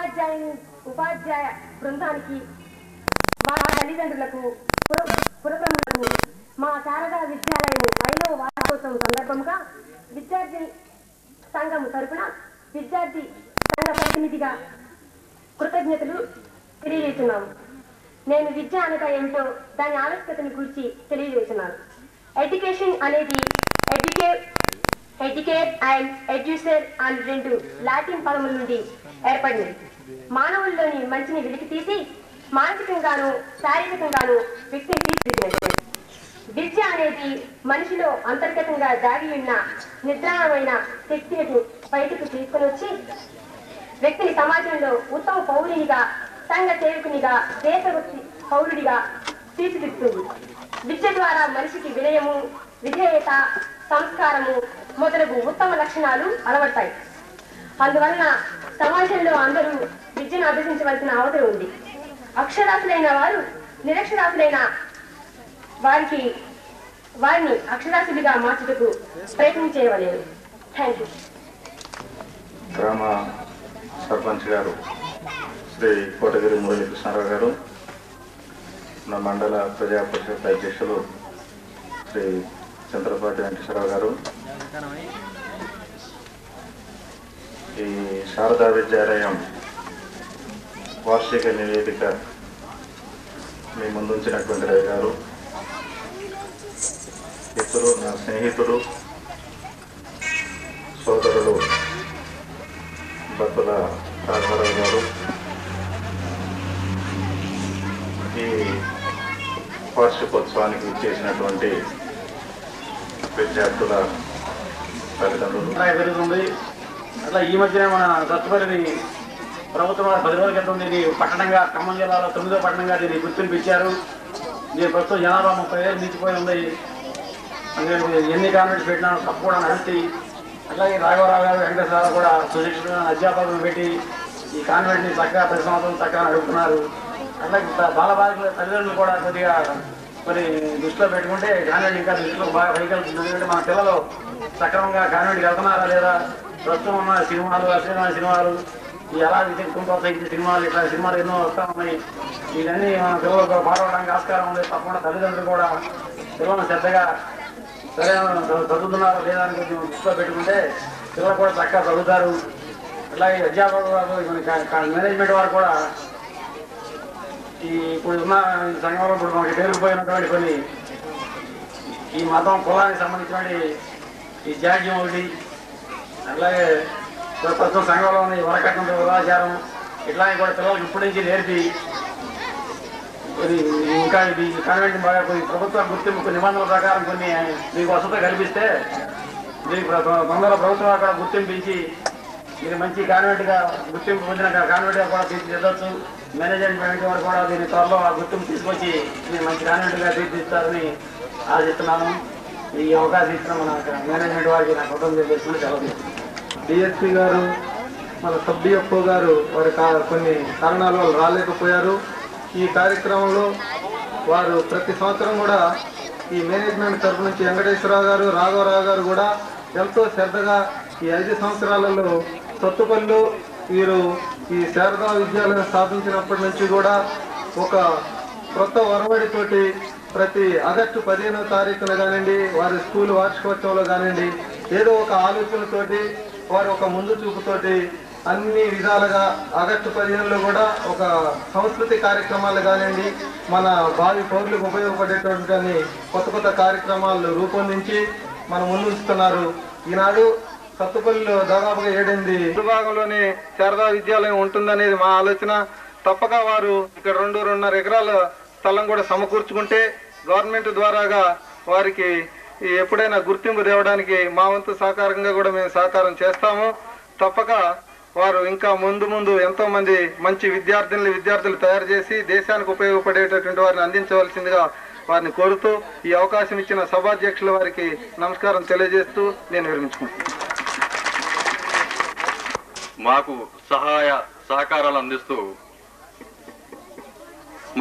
ఉపాధ్యాయ బృందానికి, మా తల్లిదండ్రులకు, పురప్రముఖులకు మా శారదా విద్యాలయం 5వ వార్షికోత్సవం సందర్భంగా విద్యార్థి సంఘం తరపున విద్యార్థి సంఘ ప్రతినిధిగా కృతజ్ఞతలు తెలియజేస్తున్నాము. నేను విద్య అనగా ఏమిటో దాని ఆవశ్యకతను గురించి తెలియజేస్తున్నాను. ఎడ్యుకేషన్ అనేది ఎడ్యుకేట్ అండ్ ఎడ్యూసర్ అని 2 లాటిన్ పదముల నుండి ఏర్పడింది. మానవుల్లోని మంచిని వెలికి తీసి మానసికంగాను శారీరకంగాను వ్యక్తిని తీర్చిదిద్దినది. విద్య అనేది మనిషిలో అంతర్గతంగా దాగి ఉన్న నిద్రాణమైన శక్తిని బయటకు తీసుకుని వచ్చి వ్యక్తిని సమాజంలో ఉత్తమ పౌరునిగా, సంఘ సేవకునిగా, దేశభక్తి పౌరుడిగా తీర్చిదిద్దుతుంది. విద్య ద్వారా మనిషికి వినయము, విధేయత, సంస్కారము మొదలగు ఉత్తమ లక్షణాలు అలవడతాయి. అందువలన సమాజంలో అందరూ విద్యను అభ్యసించవలసిన అవసరం ఉంది. అక్షరాస్యులైన వారు నిరక్షరాస్యులైన వారిని అక్షరాస్యులుగా మార్చుటకు ప్రయత్నం చేయవలేదు. Thank you. గ్రామ సర్పంచ్ గారు శ్రీ కోటగిరి మురళీకృష్ణారావు గారు, నా మండల ప్రజా పరిషత్ అధ్యక్షులు శ్రీ చంద్రపాటి వెంకటేశ్వరరావు గారు, ఈ శారదా విద్యాలయం వార్షిక నివేదిక మీ ముందుంచినటువంటి రవి గారు, ఇద్దరు నా స్నేహితుడు, సోదరులు బత్తుల రాఘవరావు గారు, ఈ వార్షికోత్సవానికి ఇచ్చేసినటువంటి విద్యార్థుల తల్లిదండ్రులు. పెరుగుతుంది. అట్లా ఈ మధ్యనే మన దత్తపల్లిని ప్రభుత్వం 10 రోజుల క్రితం దీన్ని పట్టణంగా, ఖమ్మం జిల్లాలో 9వ పట్టణంగా దీన్ని గుర్తింపు ఇచ్చారు. దీని ప్రస్తుతం జనాభా 30,000 మించిపోయి ఉంది. ఎన్ని కాన్వెంట్స్ పెట్టినా తప్పకుండా నడుస్తాయి. అట్లాగే రాఘవరావు గారు, వెంకటేశ్వరరావు కూడా సుశిక్షితమైన అధ్యాపకులను పెట్టి ఈ కాన్వెంట్ని చక్కగా ప్రతి సంవత్సరం చక్కగా నడుపుతున్నారు. అట్లాగే బాలబాలికల తల్లిదండ్రులు కూడా కొద్దిగా మరి దృష్టిలో పెట్టుకుంటే కాన్వెంట్ ఇంకా దృష్టిలో బాగా వైకల్పుతుంది. ఎందుకంటే మన పిల్లలు సక్రమంగా కాన్వెంట్కి వెళ్తున్నారా లేదా, ప్రస్తుతం ఉన్న సినిమాలు, అశ్లీలమైన సినిమాలు, ఈ ఎలా ప్రోత్సహించే సినిమాలు, ఇట్లా సినిమాలు ఎన్నో వస్తూ ఉన్నాయి. ఇవన్నీ మన పిల్లలకు పాల్గొనడానికి ఆస్కారం ఉంది. తప్పకుండా తల్లిదండ్రులు కూడా పిల్లలను శ్రద్ధగా సరైన చదువుతున్నారా లేదా అని కొంచెం దృష్టిలో పెట్టుకుంటే పిల్లలు కూడా చక్కగా చదువుతారు. అలాగే అధ్యాపకులు వారు, మేనేజ్మెంట్ వారు కూడా ఈ ఇప్పుడు ఉన్న సంఘంలో ఇప్పుడు మనకి పేరుకుపోయినటువంటి కొన్ని ఈ మతం కులానికి సంబంధించినటువంటి ఈ జాడ్యం ఒకటి, అలాగే ప్రస్తుతం సంఘంలో ఉన్న ఈ వరకట్నం ఉదాచారం ఇట్లాంటి కూడా పిల్లలకు ఇప్పటి నుంచి నేర్పి ఇంకా ఇది కాన్వెంట్ బాగా ప్రభుత్వ గుర్తింపు నిబంధనల ప్రకారం కొన్ని మీకు వసతి కల్పిస్తే దీనికి తొందరలో ప్రభుత్వం అక్కడ గుర్తింపించి ఇది మంచి కాన్వెంట్గా గుర్తింపు పొందిన కాన్వెంట్గా కూడా తీర్చిదిద్దవచ్చు. మేనేజ్మెంట్ వారు కూడా దీని త్వరలో ఆ గుర్తింపు తీసుకొచ్చి దీన్ని మంచి కాన్వెంట్గా తీర్చిదిద్దారని ఆశిస్తున్నాను. ఈ అవకాశం ఇచ్చిన మన మేనేజ్మెంట్ వారికి నా కుటుంబం చేస్తున్న సెలవు. డిఎస్పీ గారు, మన సబ్ డిఎఫ్ఓ గారు వారి కొన్ని కారణాల వల్ల రాలేకపోయారు. ఈ కార్యక్రమంలో వారు ప్రతి సంవత్సరం కూడా ఈ మేనేజ్మెంట్ తరఫు నుంచి వెంకటేశ్వరరావు గారు, రాఘవరావు గారు కూడా ఎంతో శ్రద్ధగా ఈ 5 సంవత్సరాలలో సత్తుపల్లిలో వీరు ఈ శారదా విద్యాలయం స్థాపించినప్పటి నుంచి కూడా ఒక కొత్త ఒరవడితోటి ప్రతి ఆగస్టు 15వ తారీఖున కానివ్వండి, వారి స్కూల్ వార్షికోత్సవంలో కానివ్వండి, ఏదో ఒక ఆలోచనతోటి వారు ఒక ముందు చూపుతోటి అన్ని విధాలుగా ఆగస్టు 15లో కూడా ఒక సంస్కృతి కార్యక్రమాలు కానివ్వండి, మన భావి పౌరులకు ఉపయోగపడేటువంటి కొత్త కొత్త కార్యక్రమాలు రూపొందించి మన ముందుస్తున్నారు. ఈనాడు సత్తుపల్లిలో దాదాపుగా 7-8 విభాగంలోనే శారదా విద్యాలయం ఉంటుందనేది మా ఆలోచన. తప్పక వారు ఇక్కడ 2-2.5 ఎకరాల స్థలం కూడా సమకూర్చుకుంటే గవర్నమెంట్ ద్వారాగా వారికి ఎప్పుడైనా గుర్తింపు తేవడానికి మా వంతు సహకారంగా కూడా మేము సహకారం చేస్తాము. తప్పక వారు ఇంకా ముందు ఎంతో మంది మంచి విద్యార్థులు తయారు చేసి దేశానికి ఉపయోగపడేటటువంటి వారిని అందించవలసిందిగా వారిని కోరుతూ ఈ అవకాశం ఇచ్చిన సభాధ్యక్షుల వారికి నమస్కారం తెలియజేస్తూ నేను విరమించుకుంటున్నాను. మాకు సహాయ సహకారాలు అందిస్తూ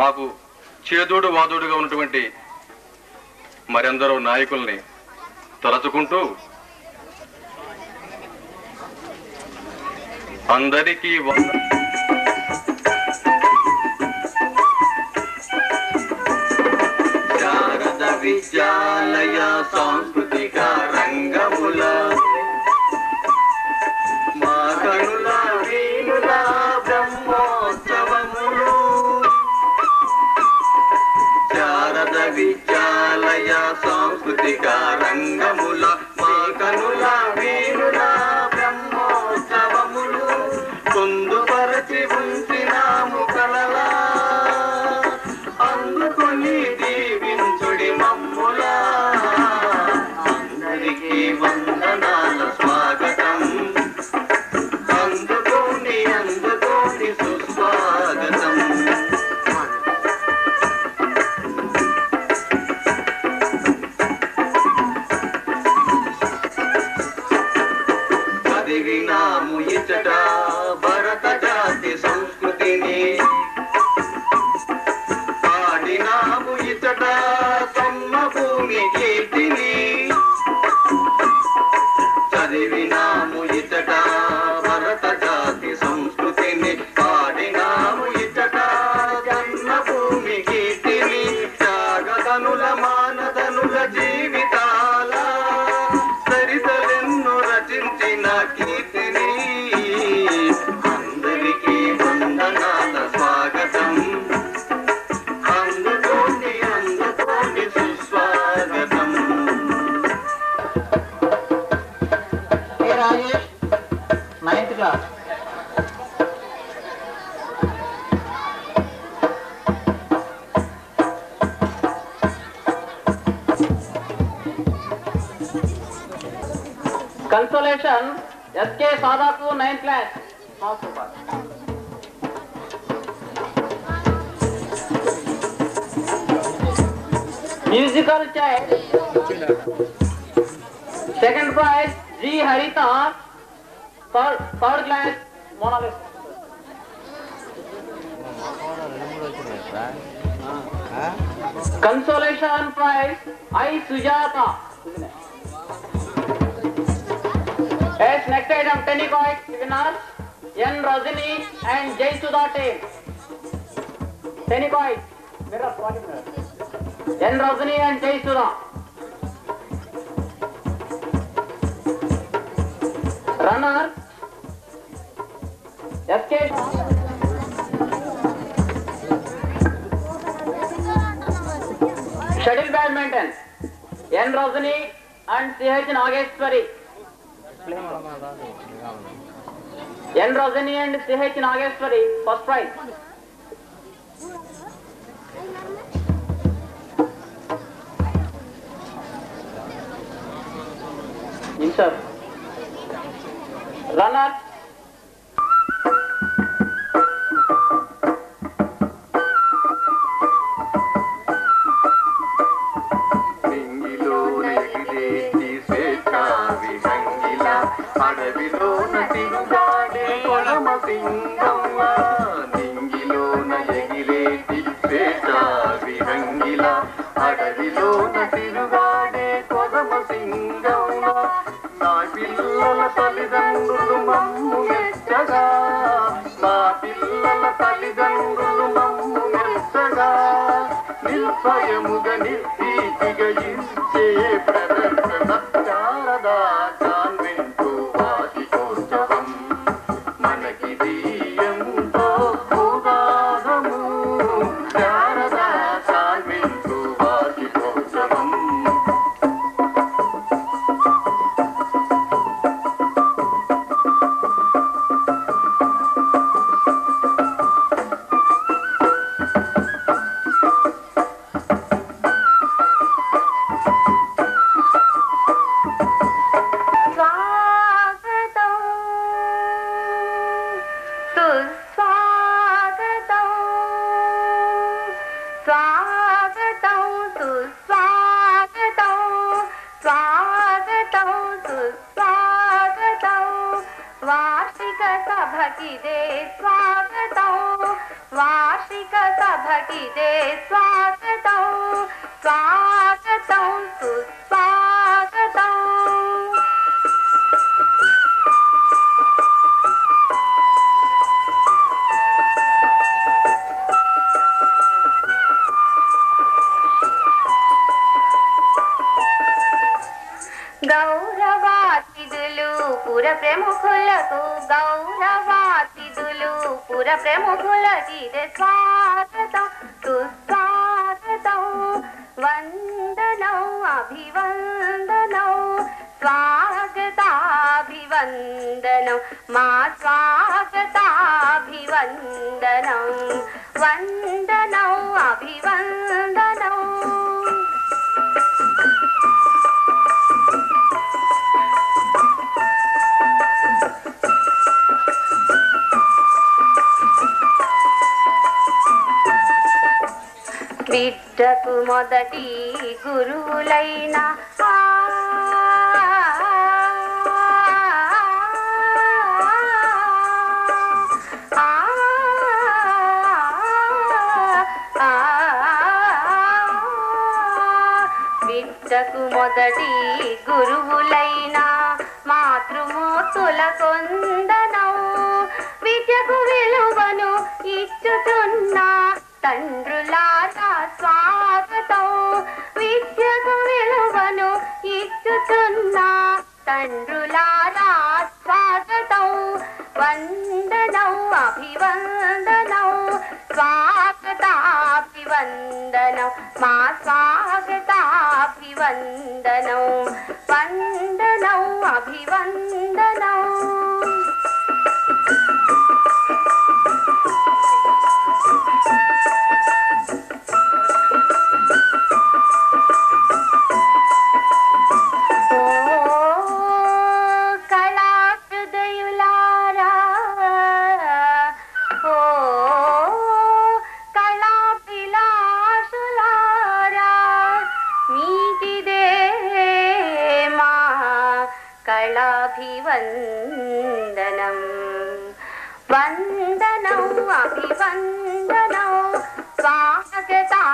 మాకు చేదోడు వాదోడుగా ఉన్నటువంటి మరెందరో నాయకుల్ని తలచుకుంటూ అందరికీ విద్యాలయ సాంస్కృతిక రంగముల మా కనుల వీణుల బ్రహ్మోత్సవములు శారద విద్యాలయ సాంస్కృతిక రంగముల మా కనుల వీణుల బ్రహ్మోత్సవములు పొందుపరచి ఉంచినాము కలలా అందుకొని దీవించుడి మమ్ములా అందరికీ వందనాల స్వాగతం అందుకోండి అందుకోండి సుస్వాగతం చదివినాము ఇచ్చట భరత జాతి సంస్కృతిని పాడినాము ఇచ్చట సొమ్మ భూమి కీర్తిని చదివినాము ఇచ్చట భరత జాతి సంస్కృతిని పాడినాము ఇచ్చట జన్మ భూమి కీర్తిని త్యాగదనుల మానదనుల జీవితాల సరితలెన్ను రచించిన కీర్తిని అందరికీ వందనాల స్వాగతం అందుకోండి అందుకోండి సుస్వాగతం. Rajesh 9th class. Consolation SK Sadaku 9th class. Super. Musical chair. Second prize G Harita. Third class Mona Lisa. Consolation prize I Sujata. As next item Tenikoid winners N Rajini and Jay Sudha team. Tenikoid mirror N Rajini and Jay Sudha. Runner SK Shuttle badminton N Rajini and CH Nageshwari. N Rajini and CH Nageshwari first prize. Insert. Runner అడవిలోన తిరుగాడే కొడమ సింగమ్మ నింగిలోన ఎగిరేటి పేట విహంగిల అడవిలోన తిరుగాడే కొడమ సింగమ్మ నా పిల్లల తల్లిదండ్రులు మమ్ము మెచ్చగా మా పిల్లల తల్లిదండ్రులు మమ్ము మెచ్చగా నిర్భయముగా నిర్భీతిగా ఇచ్చే ప్రదర్శన శారదా కాన్వెంటు వార్షికోత్సవం మనకిది ఎంతో ఉదాహము శారదా కాన్వెంటు వార్షికోత్సవం. वार्षिक सभकिदे स्वागतं स्वागतं सुस्वागतम्. సభకు గౌరవాతిథులు పుర ప్రముఖులకిదే స్వాగతం సుస్వాగతం వందనం అభివందనం స్వాగతాభివందనం మా స్వాగతాభివందనం వందనం అభివందనం బిడ్డకు మొదటి గురువులైన బిడ్డకు మొదటి గురువులైన మాతృమూర్తుల కొందనం విద్యకు విలువను ఇచ్చుతున్న తండ్రులారా స్వాగతం విద్యకు విలువను ఇచ్చుతున్న తండ్రులారా స్వాగతం వందనం అభివందనం స్వాగతాభివందనం మా స్వాగతాభివందనం వందనం అభివందనం కళాభివందనం వందనం అభివందనం స్వాగతాభివందనం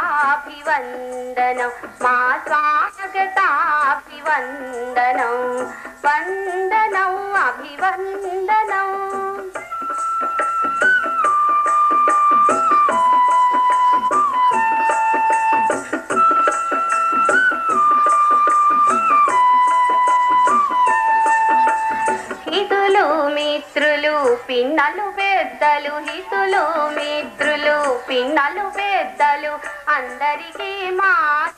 మా స్వాగతాభివందనం వందనం అభివందనం హితులు మిత్రులు పిన్నలు పెద్దలు హితులు మిత్రులు పిన్నలు పెద్దలు అందరికీ మా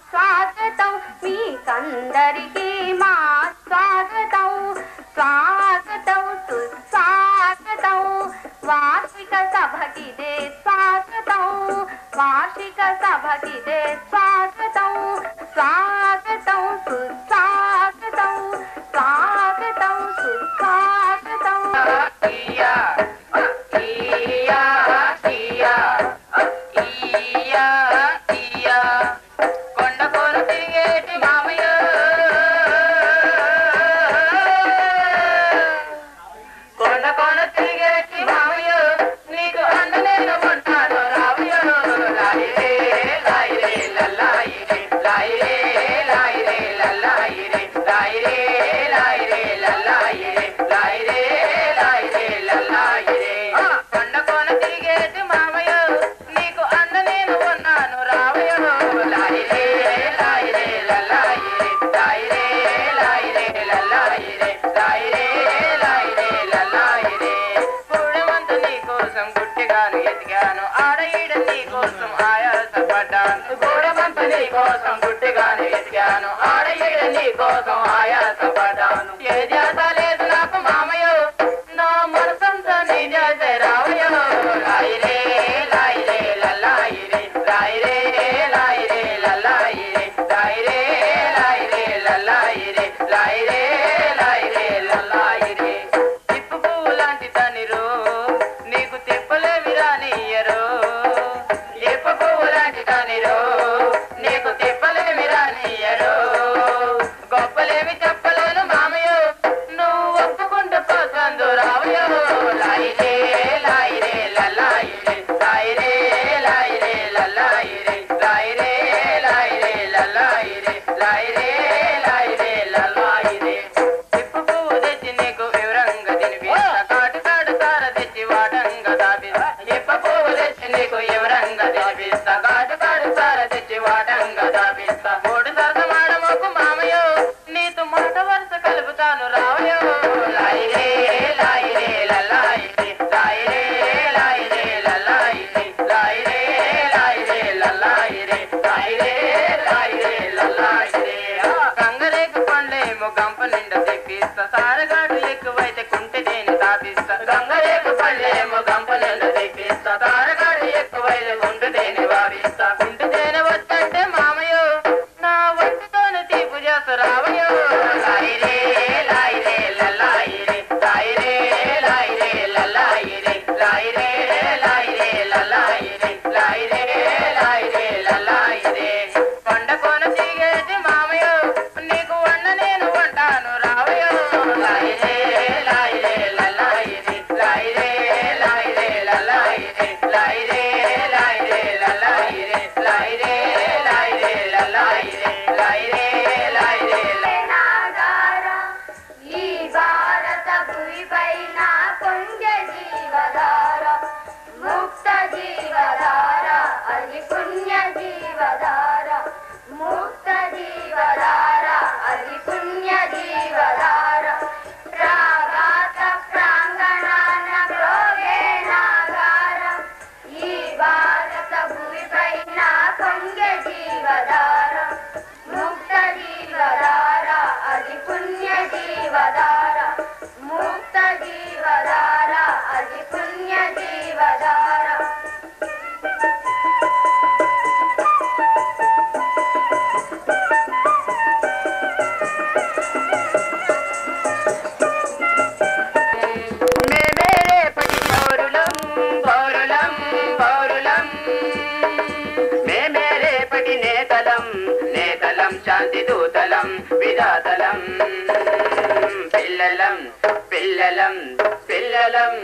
స్వాగతం మీకందరికీ మా స్వాగతం స్వాగతం సుస్వాగతం వార్షిక సభకిదే స్వాగతం వార్షిక సభకిదే స్వాగతం స్వాగతం సుస్వాగతం స్వాగతం సుస్వాగతం మాట వరుస కలుపుతాను రావయో లాయిరే లాయిరే గంగరేకు పళ్ళేమో గంపలెందు తెప్పిస్తా తారగాడు ఎక్కువైన గుంటుతేనే వారిస్తా గుంటుతేనే వచ్చంటే మామయ్యో నా వంటితోనే తీపు చేస్తా రావయ్యో లాయిరే లాయిరే లలాయిరే లాయిరే లాయిరే లలాయిరే లాయిరే లాయిరే లలాయిరే లాయిరే లాయిరే లలాయిరే కొండకోన తీగేటి మామయ్యో నీకు వండ నేను వంటాను రావయ్యో లాయిరే లాయిరే లలాయిరే లాయిరే లాయిరే లలాయిరే లాయిరే లాయిరే లలాయిరే లాయిరే లాయిరే లలాయిరే లాయిరే లాయిరే నాగార ఈ భారత భూమిపైన కొంగ జీవధార ముక్త జీవధార అది పుణ్య జీవధార ముక్త జీవధార అది పుణ్య జీవధార ప్రాగాత ప్రాంగణాన ప్రోగే నాగార ఈ భారత భూమిపైన కొంగ జీవధార ముక్త జీవధార అది పుణ్య జీవధార ముక్త జీవధార అది పుణ్య జీవధార మేమేరేపటి పౌరులం పౌరులం పౌరులం మేమేరేపటి నేతలం నేతలం శాంతి దూతలం విధాతలం పిల్లలం పిల్లలం పిల్లలం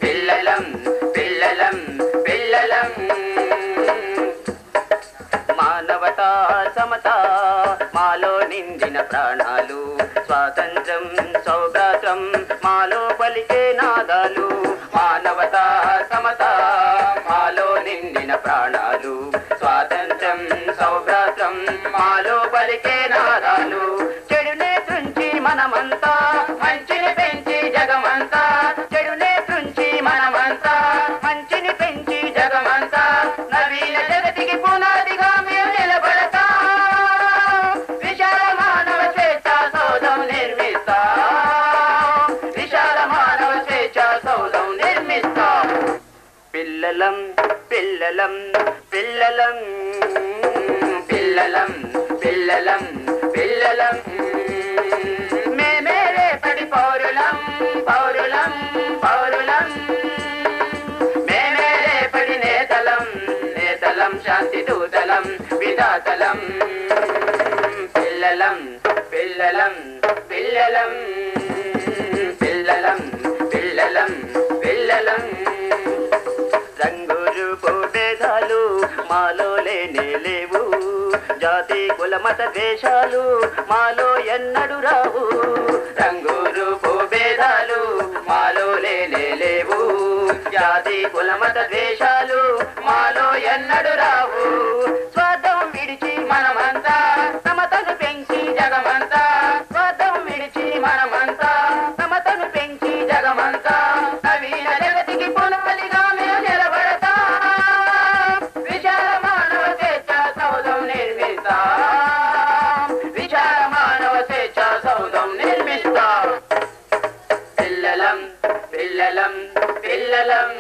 పిల్లలం పిల్లలం పిల్లలం మానవతా సమత మాలో నిండిన ప్రాణాలు స్వాతంత్రం సౌభ్రాత్రం మాలో పలికే నాదాలు మానవతా సమత మాలో నిండిన ప్రాణాలు స్వాతంత్రం సౌభ్రాత్రం మాలో పలికే నాదాలు చెడునే తుంచి మనమంతా మంచిని పెంచి జగమంతా చెడునే తుంచి మనమంతా మంచిని పెంచి జగమంతా నవీన జగతికి పునాదిగా మేము నిలబడతా విశాల మానవ స్వేచ్ఛ సౌధం నిర్మిస్తా విశాల మానవ స్వేచ్ఛ సౌధం నిర్మిస్తా పిల్లలం పిల్లలం పిల్లలం పిల్లలం పిల్లలం పిల్లలం మేమేరేపటి పౌరులం పౌరులం పౌరులం మేమేరేపటి నేతలం నేతలం శాంతి దూతలం విధాతలం పిల్లలం పిల్లలం పిల్లలం పిల్లలం పిల్లలం పిల్లలం రంగు రూపు భేదాలు మాలో లేనే లేవు జాతి కుల మత ద్వేషాలు మాలో ఎన్నడు రావు రంగు రూపు భేదాలు మాలో లేనే లేవు జాతి కుల మత ద్వేషాలు మాలో ఎన్నడు రావు స్వార్థం విడిచి మనమంతా సమతను పెంచి జగమంతా స్వార్థం విడిచి మనమంతా సమతను పెంచి జగమంతా నవీన జగతికి పునాదిగా మేము నిలబడతా విశాల మానవ స్వేచ్ఛ సౌధం నిర్మిస్తా విశాల మానవ స్వేచ్ఛ సౌధం నిర్మిస్తా పిల్లలం పిల్లలం పిల్లలం